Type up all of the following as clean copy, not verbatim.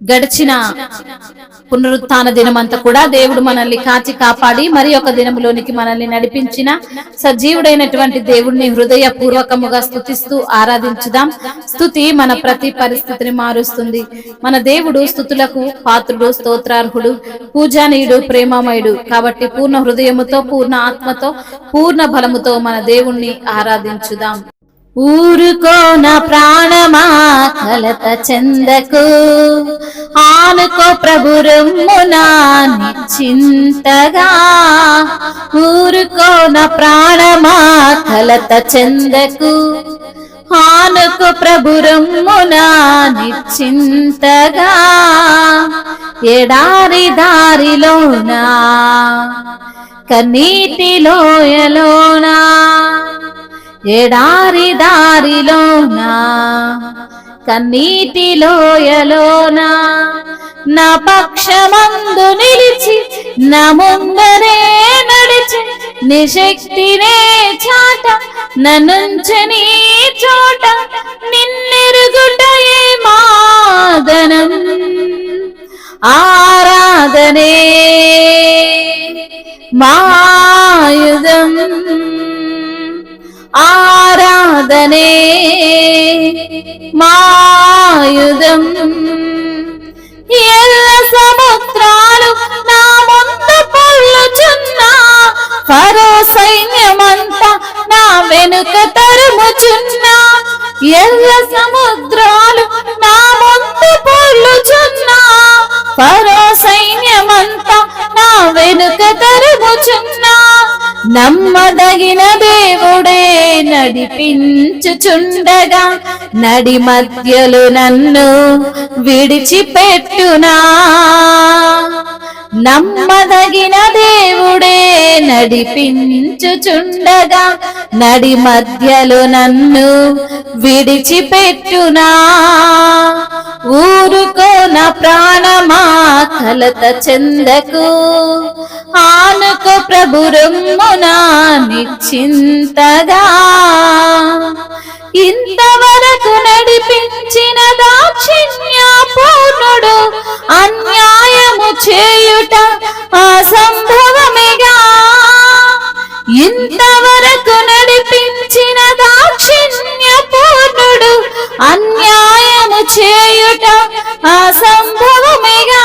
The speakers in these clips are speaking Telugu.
గడిచిన పునరుత్థాన దినమంతా కూడా దేవుడు మనల్ని కాచి కాపాడి మరి ఒక దినములోనికి మనల్ని నడిపించిన సజీవుడైనటువంటి దేవుడిని హృదయపూర్వకముగా స్తుతిస్తూ ఆరాధించుదాం. స్తుతి మన ప్రతి పరిస్థితిని మారుస్తుంది. మన దేవుడు స్తుతులకు పాత్రుడు, స్తోత్రార్హుడు, పూజనీయుడు, ప్రేమమయుడు. కాబట్టి పూర్ణ హృదయముతో, పూర్ణ ఆత్మతో, పూర్ణ బలముతో మన దేవుణ్ణి ఆరాధించుదాం. ఊరుకో నా ప్రాణమా కలత చెందకు, ఆనుకో ప్రభు రొమ్మునా నిశ్చింతగా. ఊరుకో నా ప్రాణమా కలత చెందకు, ఆనుకో ప్రభు రొమ్మునా నిశ్చింతగా. ఎడారి దారిలోనా కన్నీటి లోయలోనా, ఎడారి దారిలోనా కన్నీటి లోయలోనా, నా పక్షమందు నిలిచి నా ముందరే నడిచి నిశక్తినే చాట నన్నుంచని చోట నిన్నెరుగుటయే మాదనం. ఆరాధనే మాయుధం, ఆరాధనే మాయుధం. ఎల్ల సముద్రాలు నా ముందు పొల్లుచున్నా, ఫరో సైన్యమంతా నా వెనుక తరుముచున్నా. ఎల్ల సముద్రాలు నా ముందు పొల్లుచున్నా, ఫరో సైన్యమంతా నా వెనుక తరుముచున్నా. నమ్మదగిన దేవుడే నడిపించుచుండగా నడి మధ్యలో నన్ను విడిచిపెట్టునా. నమ్మదగిన దేవుడే నడిపించుచుండగా నడి మధ్యలో నన్ను విడిచిపెట్టునా. ఊరుకో నా ప్రాణమా కలత చెందకు, ఆనుకో ప్రభు రొమ్మునా నిశ్చింతగా. ఇంతవరకు నడిపించిన దాక్షిణ్య పూర్ణుడు అన్యాయము చేయుట అసంభవమేగా. ఇంతవరకు నడిపించిన దాక్షిణ్య పూర్ణుడు అన్యాయము చేయుట అసంభవమేగా.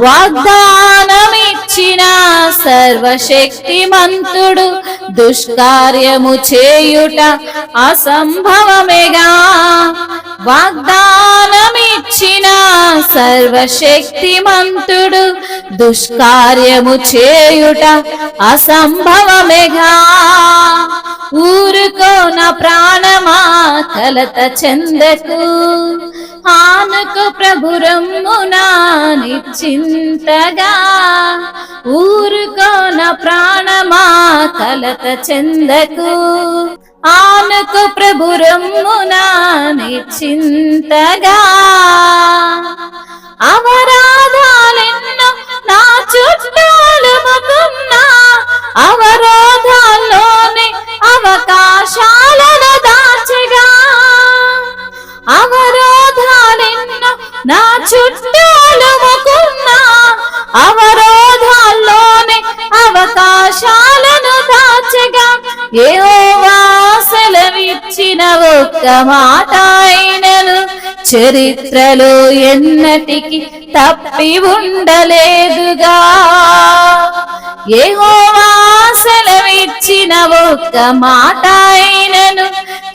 వాగ్దానమిచ్చిన సర్వశక్తిమంతుడు దుష్కార్యము చేయుట అసంభవమేగా. వాగ్దానమిచ్చిన సర్వశక్తిమంతుడు దుష్కార్యము చేయుట అసంభవమేగా. ఊరుకో నా ప్రాణమా కలత చెందకు, ఆనుకో ప్రభు రొమ్మునా నిశ్చింతగా. ఊరుకో నా ప్రాణమా కలత చెందకు, ఆనుకో ప్రభు రొమ్మునా నిశ్చింతగా. అవరాధాలెన్నో నా చుట్టాలుముకున్నా, అవరోధాల్లోనే అవకాశాలను దాచగా. అవరోధాలెన్నో నా చుట్టాలుముకున్నా, అవరోధాల్లోనే అవకాశాలను దాచగా. యెహోవా సెలవిచ్చిన ఒక్క మాట అయినను చరిత్రలో ఎన్నటికి తప్పి ఉండలేదుగా. యెహోవా సెలవిచ్చిన ఒక్క మాట అయినను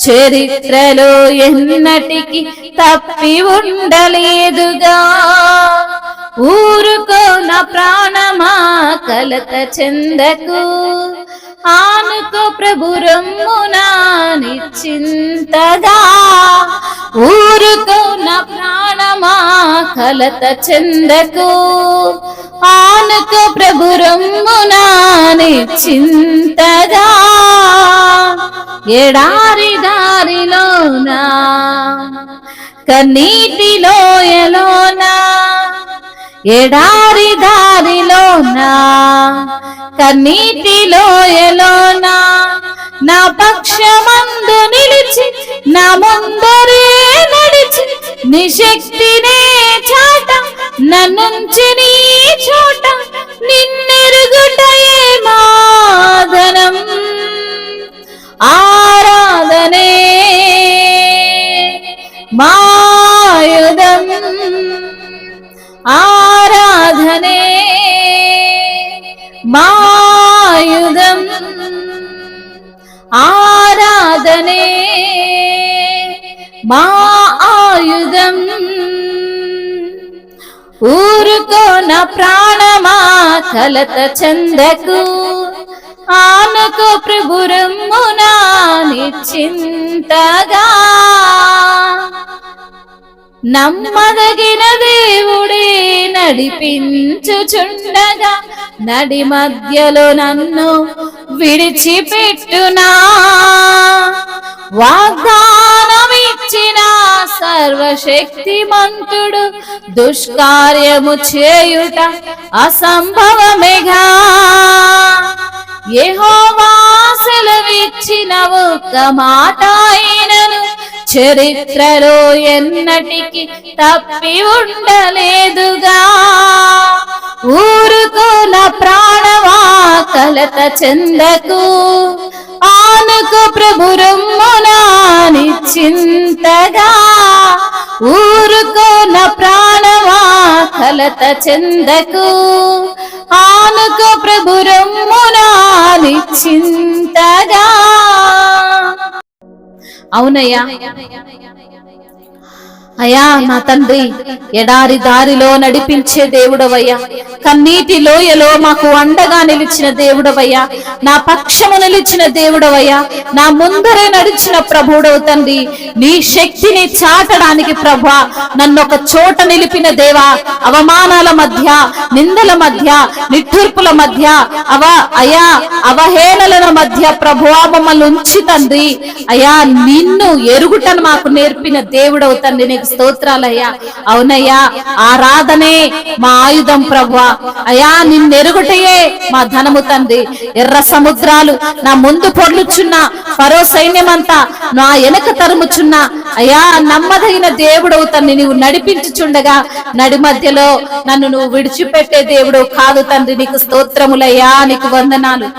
చరిత్రలో ఎన్నటికి తప్పి ఉండలేదుగా. ఊరుకో నా ప్రాణమా కలత చెందకు, ఆనుకో ప్రభు రొమ్మునా నిశ్చింతగా. ఊరుకో నా ప్రాణమా కలత చెందకు, ఆనుకో ప్రభు రొమ్మునా నిశ్చింతగా. ఎడారి దారిలోనా కన్నీటి లోయలోనా, ఎడారి దారిలోనా కన్నీటి లోయలోనా, నా పక్షమందు నిలిచి నా ముందరే నడిచి నిశక్తినే నన్నుంచి నీ చోట నిన్నెరుగుటయే మాధనం. ఆరాధనే మాయుధం, ఆరాధనే మాయుధం, ఆరాధనే మా ఆయుధం. ఊరుకో నా ప్రాణమా కలత చెందకు, ఆనుకో ప్రభు రమ్మునా నిశ్చింతగా. నమ్మదగిన దేవుడే నడిపించుచుండగా నడి మధ్యలో నన్ను విడిచిపెట్టునా. వాగ్దానమిచ్చిన సర్వశక్తిమంతుడు దుష్కార్యము చేయుట అసంభవమేగా. యెహోవా సెలవిచ్చిన ఒక్క మాట అయినను చరిత్రలో ఎన్నటికి తప్పి ఉండలేదుగా. ఊరుకో నా ప్రాణమా కలత చెందకు, ఆనుకో ప్రభు రమ్మునా నిశ్చింతగా. ఊరుకో నా ప్రాణమా కలత చెందకు, ఆనుకో ప్రభు రమ్మునా నిశ్చింతగా. అవునయ్యా, అయ్యా నా తండ్రి, ఎడారి దారిలో నడిపించే దేవుడవయ్యా, కన్నీటి లోయలో మాకు అండగా నిలిచిన దేవుడవయ్యా, నా పక్షము నిలిచిన దేవుడవయ్యా, నా ముందరే నడిచిన ప్రభుడవు తండ్రి. నీ శక్తిని చాటడానికి ప్రభా నన్ను ఒక చోట నిలిపిన దేవా, అవమానాల మధ్య, నిందల మధ్య, నిట్టూర్పుల మధ్య, అవహేళనల మధ్య ప్రభువా మమ్మల్ని ఉంచి తండ్రి అయ్యా, నిన్ను ఎరుగుటను మాకు నేర్పిన దేవుడవు తండ్రి. నీకు స్తోత్రాలయ్యా. అవునయ్యా, ఆరాధనే మా ఆయుధం ప్రభువా. అయ్యా, నిన్నెరుగుటయే మా ధనము తండ్రి. ఎర్ర సముద్రాలు నా ముందు పొర్లుచున్నా, ఫరో సైన్యమంతా నా వెనక తరుముచున్నా అయ్యా, నమ్మదగిన దేవుడవు తండ్రి. నీవు నడిపించుచుండగా నడి మధ్యలో నన్ను నువ్వు విడిచిపెట్టే దేవుడు కాదు తండ్రి. నీకు స్తోత్రములయ్యా, నీకు వందనాలు.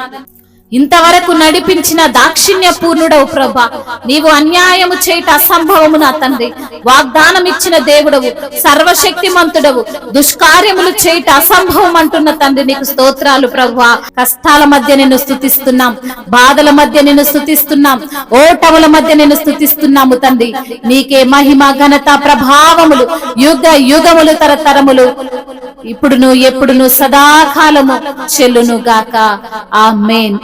ఇంతవరకు నడిపించిన దాక్షిణ్య పూర్ణుడవు ప్రభా, నీవు అన్యాయము చేయట అసంభవము నా తండ్రి. వాగ్దానం ఇచ్చిన దేవుడవు, సర్వశక్తిమంతుడవు, దుష్కార్యములు చేయట అసంభవం అంటున్న తండ్రి. నీకు స్తోత్రాలు ప్రభువా. కష్టాల మధ్య నిన్ను స్తుతిస్తున్నాం, బాధల మధ్య నిన్ను స్తుతిస్తున్నాం, ఓటముల మధ్య నిన్ను స్తుతిస్తున్నాము తండ్రి. నీకే మహిమ ఘనత ప్రభావములు యుగ యుగములు తరతరములు ఇప్పుడును ఎప్పుడును సదాకాలము చెల్లును గాక. ఆమేన్.